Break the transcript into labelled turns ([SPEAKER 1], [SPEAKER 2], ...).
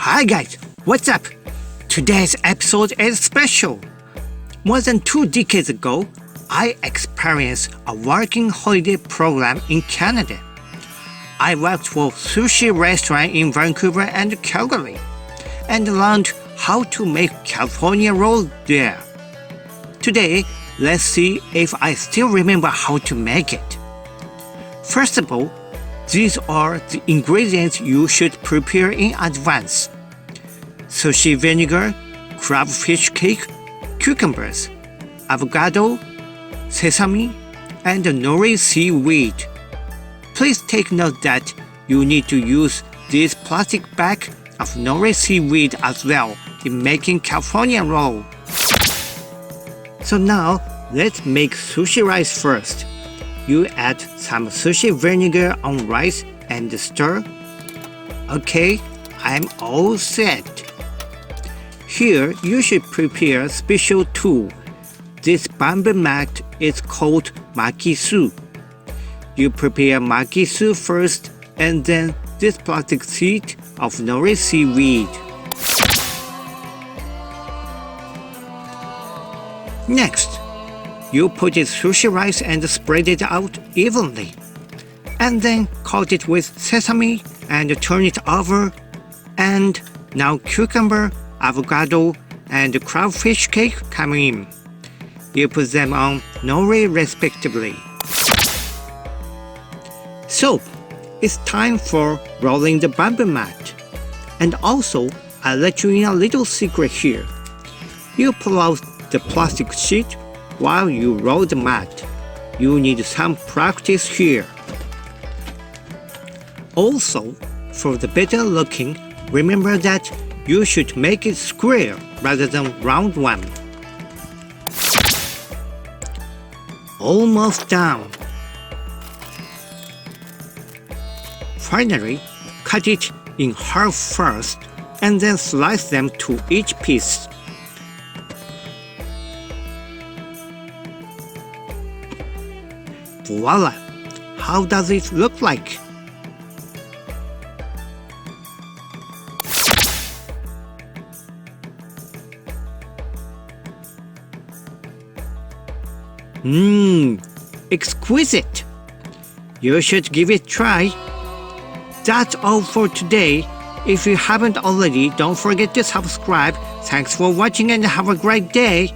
[SPEAKER 1] Hi guys, what's up? Today's episode is special. More than 2 decades ago, I experienced a working holiday program in Canada. I worked for Sushi restaurant in Vancouver and Calgary and learned how to make Californiaroll there. Today, let's see if I still remember how to make it. First of all, these are the ingredients you should prepare in advance. Sushi vinegar, crabfish cake, cucumbers, avocado, sesame, and nori seaweed. Please take note that you need to use this plastic bag of nori seaweed as well in making Californiaroll. So now, let's make sushi rice first. You add some sushi vinegar on rice and stir. Okay, I'm all set. Here, you should prepare a special tool. This bamboo mat is called makisu. You prepare makisu first and then this plastic sheet of nori seaweed. Next, you put it sushi rice and spread it out evenly. And then coat it with sesame and turn it over. And now cucumber, avocado, and crabfish cake come in. You put them on nori respectively. So, it's time for rolling the bamboo mat. And also, I'll let you in a little secret here. You pull out the plastic sheet while you roll the mat. You need some practice here. Also, for the better looking, remember that you should make it square rather than round one. Almost done. Finally, cut it in half first and then slice them to each piece. Voila! How does it look like? Exquisite! You should give it a try. That's all for today. If you haven't already, don't forget to subscribe. Thanks for watching and have a great day.